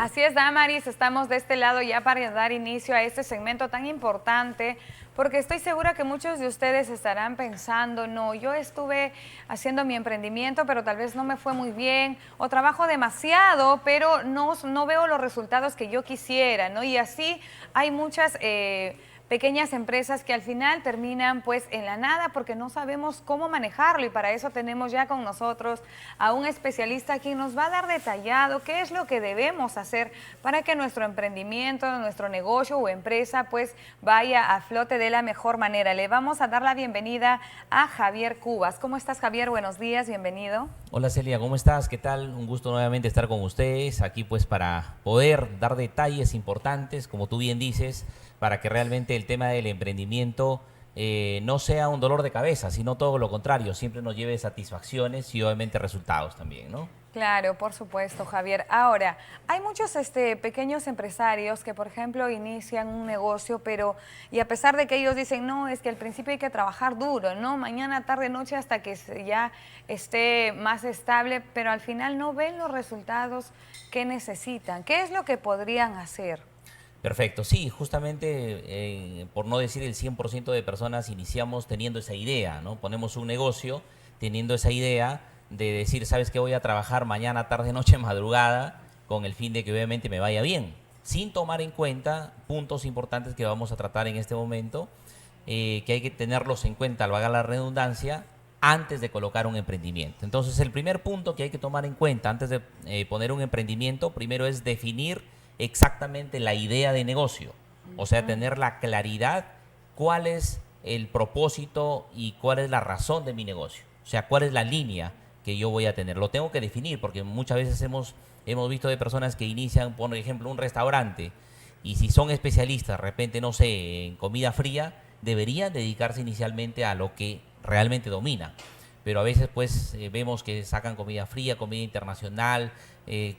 Así es, Damaris, estamos de este lado ya para dar inicio a este segmento tan importante, porque estoy segura que muchos de ustedes estarán pensando, no, yo estuve haciendo mi emprendimiento, pero tal vez no me fue muy bien, o trabajo demasiado, pero no veo los resultados que yo quisiera, ¿no? Y así hay muchas pequeñas empresas que al final terminan pues en la nada porque no sabemos cómo manejarlo, y para eso tenemos ya con nosotros a un especialista quien nos va a dar detallado qué es lo que debemos hacer para que nuestro emprendimiento, nuestro negocio o empresa pues vaya a flote de la mejor manera. Le vamos a dar la bienvenida a Javier Cubas. ¿Cómo estás, Javier? Buenos días, bienvenido. Hola Celia, ¿cómo estás? ¿Qué tal? Un gusto nuevamente estar con ustedes aquí pues para poder dar detalles importantes, como tú bien dices, para que realmente el tema del emprendimiento no sea un dolor de cabeza, sino todo lo contrario, siempre nos lleve satisfacciones y obviamente resultados también, ¿no? Claro, por supuesto, Javier. Ahora, hay muchos pequeños empresarios que, por ejemplo, inician un negocio, pero, y a pesar de que ellos dicen, no, es que al principio hay que trabajar duro, ¿no? Mañana, tarde, noche, hasta que ya esté más estable, pero al final no ven los resultados que necesitan. ¿Qué es lo que podrían hacer? Perfecto, sí, justamente por no decir el 100% de personas iniciamos teniendo esa idea, ¿no? Ponemos un negocio teniendo esa idea de decir, ¿sabes qué? Voy a trabajar mañana, tarde, noche, madrugada, con el fin de que obviamente me vaya bien, sin tomar en cuenta puntos importantes que vamos a tratar en este momento, que hay que tenerlos en cuenta, al valga la redundancia, antes de colocar un emprendimiento. Entonces, el primer punto que hay que tomar en cuenta antes de poner un emprendimiento, primero es definir exactamente la idea de negocio, o sea, tener la claridad cuál es el propósito y cuál es la razón de mi negocio, o sea, cuál es la línea que yo voy a tener. Lo tengo que definir porque muchas veces hemos visto de personas que inician, por ejemplo, un restaurante y si son especialistas, de repente, no sé, en comida fría, deberían dedicarse inicialmente a lo que realmente domina. Pero a veces pues vemos que sacan comida fría, comida internacional,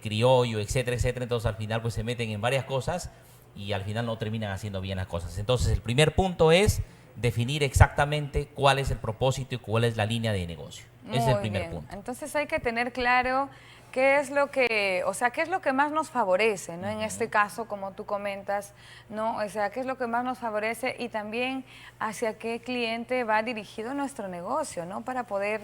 criollo, etcétera, etcétera. Entonces al final pues se meten en varias cosas y al final no terminan haciendo bien las cosas. Entonces el primer punto es definir exactamente cuál es el propósito y cuál es la línea de negocio. Ese es el Muy primer bien. punto. Entonces hay que tener claro qué es lo que, o sea, qué es lo que más nos favorece, ¿no? En este Ujú. caso, como tú comentas, ¿no? O sea, qué es lo que más nos favorece y también hacia qué cliente va dirigido nuestro negocio, ¿no? Para poder,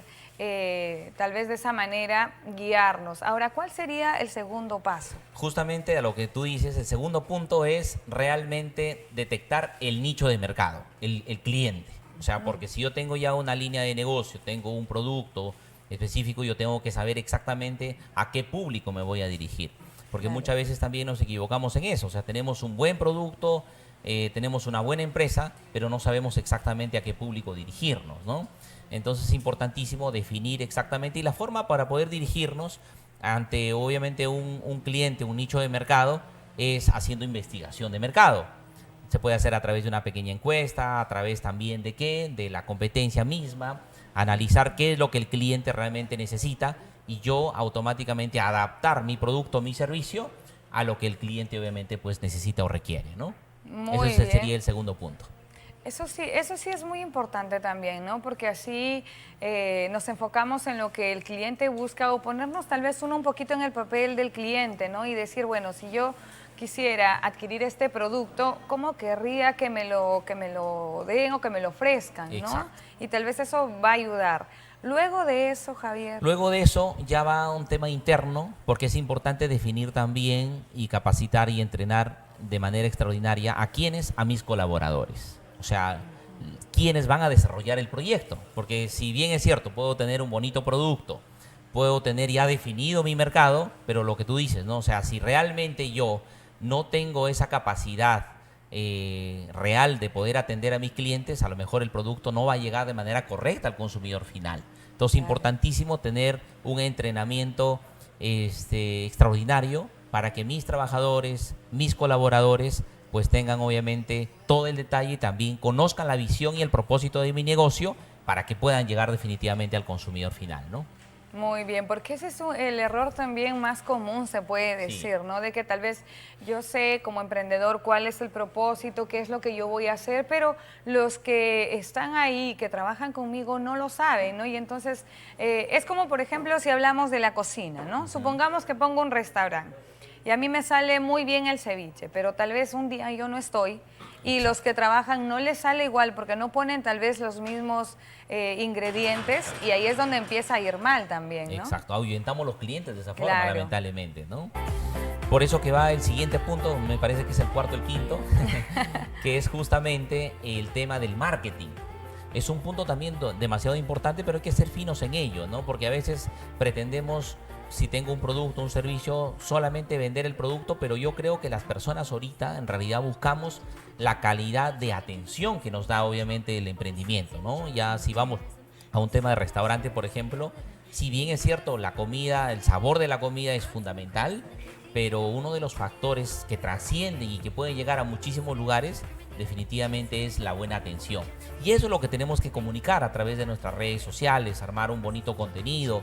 tal vez de esa manera, guiarnos. Ahora, ¿cuál sería el segundo paso? Justamente a lo que tú dices, el segundo punto es realmente detectar el nicho de mercado, el cliente. O sea, porque si yo tengo ya una línea de negocio, tengo un producto específico, yo tengo que saber exactamente a qué público me voy a dirigir. Porque Claro. muchas veces también nos equivocamos en eso. O sea, tenemos un buen producto, tenemos una buena empresa, pero no sabemos exactamente a qué público dirigirnos, ¿no? Entonces es importantísimo definir exactamente y la forma para poder dirigirnos ante obviamente un cliente, un nicho de mercado, es haciendo investigación de mercado. Se puede hacer a través de una pequeña encuesta, a través también de qué, de la competencia misma, analizar qué es lo que el cliente realmente necesita y yo automáticamente adaptar mi producto o mi servicio a lo que el cliente obviamente pues necesita o requiere, ¿no? Muy bien. Sería el segundo punto. Eso sí es muy importante también, ¿no? Porque así nos enfocamos en lo que el cliente busca o ponernos tal vez uno un poquito en el papel del cliente, ¿no? Y decir, bueno, si yo quisiera adquirir este producto, ¿cómo querría que me lo den o que me lo ofrezcan, ¿no? Exacto. Y tal vez eso va a ayudar. Luego de eso, Javier. Luego de eso ya va un tema interno, porque es importante definir también y capacitar y entrenar de manera extraordinaria a quienes, a mis colaboradores. O sea, quienes van a desarrollar el proyecto. Porque si bien es cierto, puedo tener un bonito producto, puedo tener ya definido mi mercado, pero lo que tú dices, ¿no? O sea, si realmente yo no tengo esa capacidad real de poder atender a mis clientes, a lo mejor el producto no va a llegar de manera correcta al consumidor final. Entonces, Claro. importantísimo tener un entrenamiento extraordinario para que mis trabajadores, mis colaboradores, pues tengan obviamente todo el detalle y también conozcan la visión y el propósito de mi negocio para que puedan llegar definitivamente al consumidor final, ¿no? Muy bien, porque ese es el error también más común, se puede Sí, decir, ¿no? De que tal vez yo sé como emprendedor cuál es el propósito, qué es lo que yo voy a hacer, pero los que están ahí, que trabajan conmigo, no lo saben, ¿no? Y entonces es como, por ejemplo, si hablamos de la cocina, ¿no? ujú, Supongamos que pongo un restaurante. y a mí me sale muy bien el ceviche, pero tal vez un día yo no estoy y los que trabajan no les sale igual porque no ponen tal vez los mismos ingredientes y ahí es donde empieza a ir mal también, ¿no? Exacto, ahuyentamos los clientes de esa forma, Claro. lamentablemente, ¿no? Por eso que va el siguiente punto, me parece que es el cuarto, el quinto, que es justamente el tema del marketing. Es un punto también demasiado importante, pero hay que ser finos en ello, ¿no? Porque a veces pretendemos, si tengo un producto, un servicio, solamente vender el producto, pero yo creo que las personas ahorita en realidad buscamos la calidad de atención que nos da obviamente el emprendimiento, ¿no? Ya si vamos a un tema de restaurante, por ejemplo, si bien es cierto, la comida, el sabor de la comida es fundamental, pero uno de los factores que trascienden y que pueden llegar a muchísimos lugares definitivamente es la buena atención. Y eso es lo que tenemos que comunicar a través de nuestras redes sociales, armar un bonito contenido,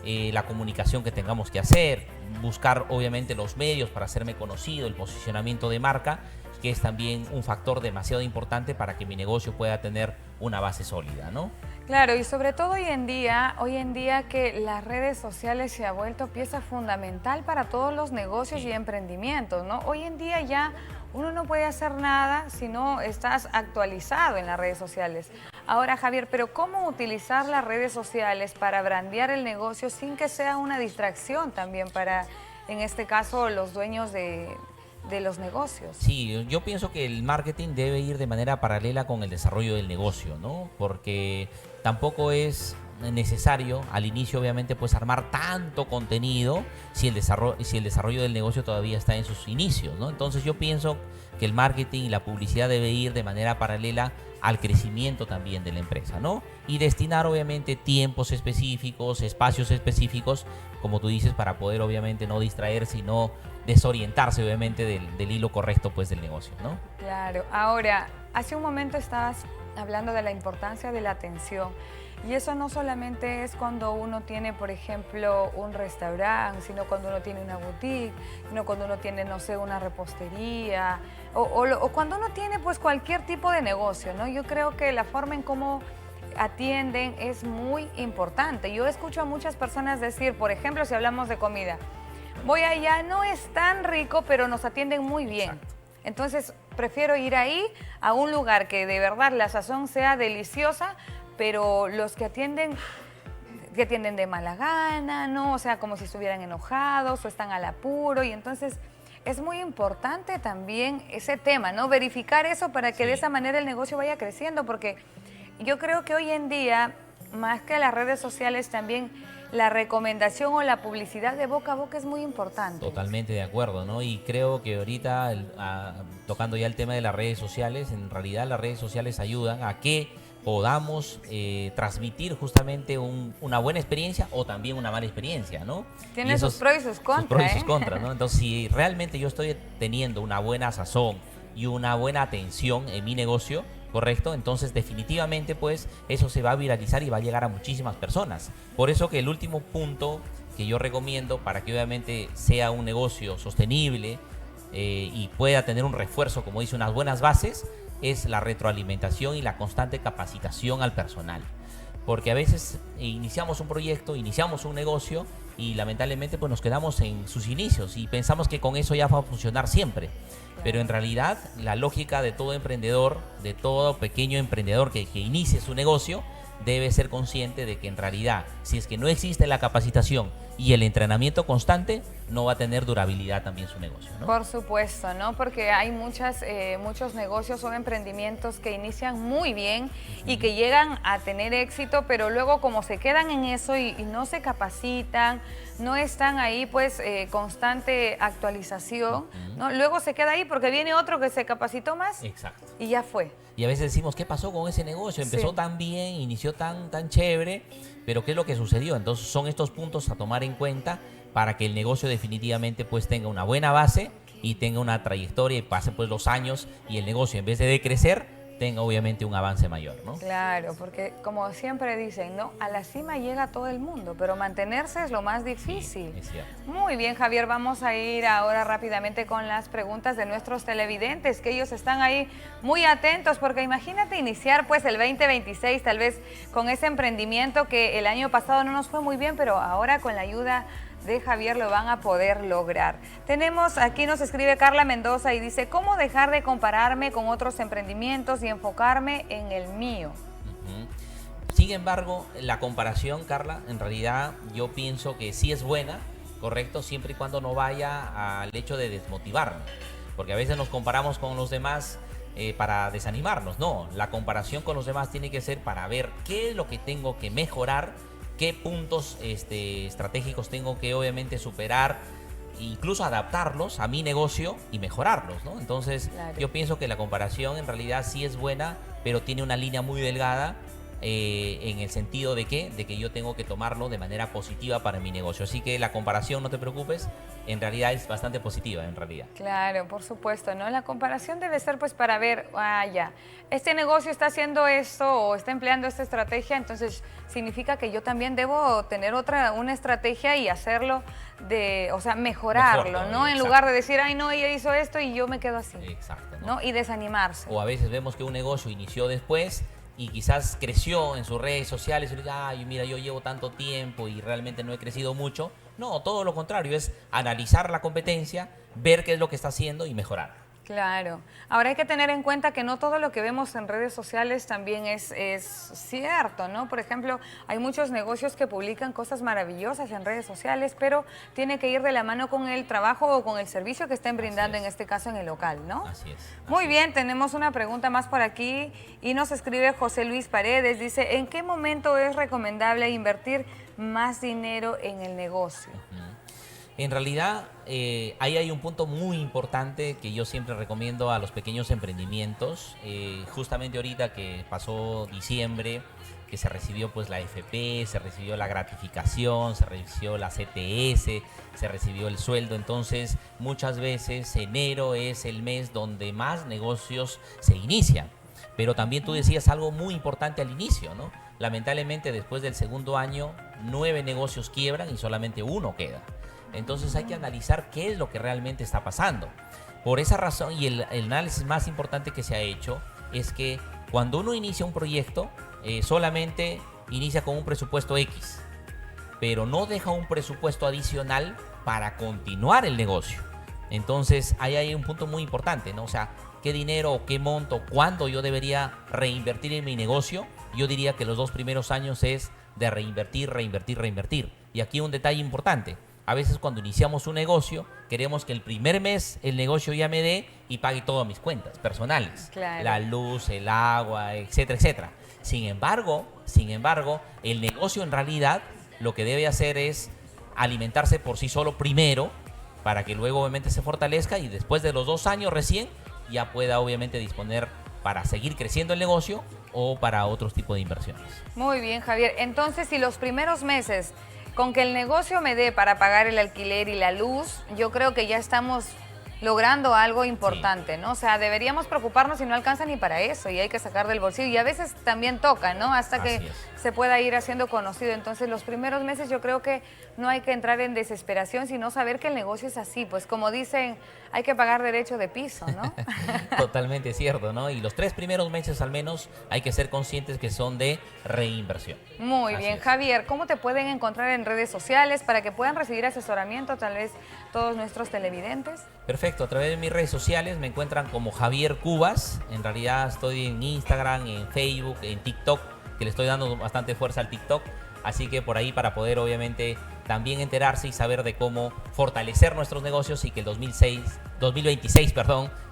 la comunicación que tengamos que hacer, buscar obviamente los medios para hacerme conocido, el posicionamiento de marca, que es también un factor demasiado importante para que mi negocio pueda tener una base sólida, ¿no? Claro, y sobre todo hoy en día que las redes sociales se ha vuelto pieza fundamental para todos los negocios y emprendimientos, ¿no? Hoy en día ya uno no puede hacer nada si no estás actualizado en las redes sociales. Ahora, Javier, pero ¿cómo utilizar las redes sociales para brandear el negocio sin que sea una distracción también para, en este caso, los dueños de los negocios? Sí, yo pienso que el marketing debe ir de manera paralela con el desarrollo del negocio, ¿no? Porque tampoco es necesario al inicio obviamente pues armar tanto contenido si el desarrollo del negocio todavía está en sus inicios, ¿no? Entonces yo pienso que el marketing y la publicidad debe ir de manera paralela al crecimiento también de la empresa, ¿no? Y destinar obviamente tiempos específicos, espacios específicos, como tú dices, para poder obviamente no distraerse y no desorientarse obviamente del hilo correcto pues del negocio, ¿no? Claro. Ahora, hace un momento estabas hablando de la importancia de la atención. Y eso no solamente es cuando uno tiene, por ejemplo, un restaurante, sino cuando uno tiene una boutique, sino cuando uno tiene, no sé, una repostería, o cuando uno tiene pues cualquier tipo de negocio, ¿no? Yo creo que la forma en cómo atienden es muy importante. Yo escucho a muchas personas decir, por ejemplo, si hablamos de comida, voy allá, no es tan rico, pero nos atienden muy bien. Exacto. Entonces, prefiero ir ahí a un lugar que de verdad la sazón sea deliciosa, pero los que atienden de mala gana, ¿no? O sea, como si estuvieran enojados o están al apuro. Y entonces es muy importante también ese tema, ¿no? Verificar eso para que de esa manera el negocio vaya creciendo, porque yo creo que hoy en día, más que las redes sociales, también la recomendación o la publicidad de boca a boca es muy importante. Totalmente de acuerdo, ¿no? Y creo que ahorita, tocando ya el tema de las redes sociales, en realidad las redes sociales ayudan a que podamos transmitir justamente una buena experiencia o también una mala experiencia, ¿no? Tiene Y sus pros y sus contras. sus pros y sus contras, ¿no? Entonces, si realmente yo estoy teniendo una buena sazón y una buena atención en mi negocio, ¿correcto? Entonces definitivamente pues eso se va a viralizar y va a llegar a muchísimas personas. Por eso que el último punto que yo recomiendo para que obviamente sea un negocio sostenible y pueda tener un refuerzo, como dice, unas buenas bases, es la retroalimentación y la constante capacitación al personal. Porque a veces iniciamos un proyecto, iniciamos un negocio y lamentablemente pues nos quedamos en sus inicios y pensamos que con eso ya va a funcionar siempre. Pero en realidad la lógica de todo emprendedor, de todo pequeño emprendedor que inicie su negocio, debe ser consciente de que en realidad, si es que no existe la capacitación y el entrenamiento constante, no va a tener durabilidad también su negocio, ¿no? Por supuesto, ¿no? Porque hay muchos negocios o emprendimientos que inician muy bien y que llegan a tener éxito, pero luego como se quedan en eso y no se capacitan, no están ahí pues constante actualización, ¿no? Luego se queda ahí porque viene otro que se capacitó más. Exacto. Y ya fue. Y a veces decimos, ¿qué pasó con ese negocio? Empezó Sí. tan bien, inició tan chévere, pero ¿qué es lo que sucedió? Entonces son estos puntos a tomar en cuenta para que el negocio definitivamente pues tenga una buena base y tenga una trayectoria y pase pues los años y el negocio en vez de decrecer tenga obviamente un avance mayor, ¿no? Claro, porque como siempre dicen, ¿no? A la cima llega todo el mundo, pero mantenerse es lo más difícil. Sí, es cierto. Muy bien, Javier, vamos a ir ahora rápidamente con las preguntas de nuestros televidentes, que ellos están ahí muy atentos, porque imagínate iniciar pues el 2026 tal vez con ese emprendimiento que el año pasado no nos fue muy bien, pero ahora con la ayuda de Javier lo van a poder lograr. Tenemos, aquí nos escribe Carla Mendoza y dice, ¿cómo dejar de compararme con otros emprendimientos y enfocarme en el mío? Sin embargo, la comparación, Carla, en realidad yo pienso que sí es buena, correcto, siempre y cuando no vaya al hecho de desmotivarnos, porque a veces nos comparamos con los demás para desanimarnos. No, la comparación con los demás tiene que ser para ver qué es lo que tengo que mejorar, qué puntos estratégicos tengo que obviamente superar, incluso adaptarlos a mi negocio y mejorarlos, ¿no? Entonces, Claro. yo pienso que la comparación en realidad sí es buena, pero tiene una línea muy delgada en el sentido de que yo tengo que tomarlo de manera positiva para mi negocio. Así que la comparación, no te preocupes, en realidad es bastante positiva, en realidad. Claro, por supuesto, ¿no? La comparación debe ser pues para ver, ya, este negocio está haciendo esto o está empleando esta estrategia, entonces significa que yo también debo tener una estrategia y hacerlo o sea, mejorarlo, Mejor todavía, ¿no? En exacto. lugar de decir, ay, no, ella hizo esto y yo me quedo así, Exacto, ¿no? ¿no? Y desanimarse. O a veces vemos que un negocio inició después y quizás creció en sus redes sociales y diga, ay, mira, yo llevo tanto tiempo y realmente no he crecido mucho. No, todo lo contrario, es analizar la competencia, ver qué es lo que está haciendo y mejorar. Claro. Ahora hay que tener en cuenta que no todo lo que vemos en redes sociales también es cierto, ¿no? Por ejemplo, hay muchos negocios que publican cosas maravillosas en redes sociales, pero tiene que ir de la mano con el trabajo o con el servicio que estén brindando, en este caso en el local, ¿no? Así es. Muy bien, tenemos una pregunta más por aquí y nos escribe José Luis Paredes. Dice, ¿en qué momento es recomendable invertir más dinero en el negocio? En realidad, ahí hay un punto muy importante que yo siempre recomiendo a los pequeños emprendimientos. Justamente ahorita que pasó diciembre, que se recibió pues la AFP, se recibió la gratificación, se recibió la CTS, se recibió el sueldo. Entonces, muchas veces enero es el mes donde más negocios se inician. Pero también tú decías algo muy importante al inicio, ¿no? Lamentablemente, después del segundo año, 9 negocios quiebran y solamente uno queda. Entonces hay que analizar qué es lo que realmente está pasando. Por esa razón, y el análisis más importante que se ha hecho es que cuando uno inicia un proyecto, solamente inicia con un presupuesto X, pero no deja un presupuesto adicional para continuar el negocio. Entonces ahí hay un punto muy importante, ¿no? O sea, qué dinero o qué monto, cuándo yo debería reinvertir en mi negocio. Yo diría que los 2 primeros años es de reinvertir, reinvertir, reinvertir. Y aquí un detalle importante. A veces cuando iniciamos un negocio, queremos que el primer mes el negocio ya me dé y pague todas mis cuentas personales. Claro. La luz, el agua, etcétera, etcétera. Sin embargo, el negocio en realidad lo que debe hacer es alimentarse por sí solo primero, para que luego obviamente se fortalezca y después de los 2 años recién ya pueda obviamente disponer para seguir creciendo el negocio o para otros tipos de inversiones. Muy bien, Javier. Entonces, si los primeros meses con que el negocio me dé para pagar el alquiler y la luz, yo creo que ya estamos logrando algo importante, ¿no? O sea, deberíamos preocuparnos si no alcanza ni para eso y hay que sacar del bolsillo. Y a veces también toca, ¿no? Hasta que se pueda ir haciendo conocido. Entonces, los primeros meses yo creo que no hay que entrar en desesperación, sino saber que el negocio es así. Pues como dicen, hay que pagar derecho de piso, ¿no? Totalmente cierto, ¿no? Y los 3 primeros meses al menos hay que ser conscientes que son de reinversión. Muy Así bien, es. Javier, ¿cómo te pueden encontrar en redes sociales para que puedan recibir asesoramiento tal vez todos nuestros televidentes? Perfecto, a través de mis redes sociales me encuentran como Javier Cubas. En realidad estoy en Instagram, en Facebook, en TikTok, que le estoy dando bastante fuerza al TikTok. Así que por ahí para poder obviamente también enterarse y saber de cómo fortalecer nuestros negocios y que el 2026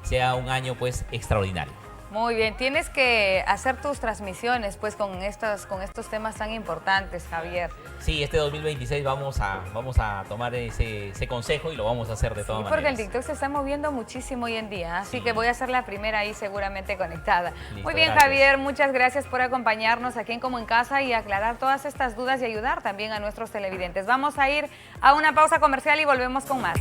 sea un año pues extraordinario. Muy bien, tienes que hacer tus transmisiones pues con estos temas tan importantes, Javier. Sí, este 2026 vamos a tomar ese consejo y lo vamos a hacer de todas Porque el maneras. TikTok se está moviendo muchísimo hoy en día, así Sí. que voy a ser la primera ahí seguramente conectada. Listo, Muy bien, gracias. Javier, muchas gracias por acompañarnos aquí en Como en Casa y aclarar todas estas dudas y ayudar también a nuestros televidentes. Vamos a ir a una pausa comercial y volvemos con más.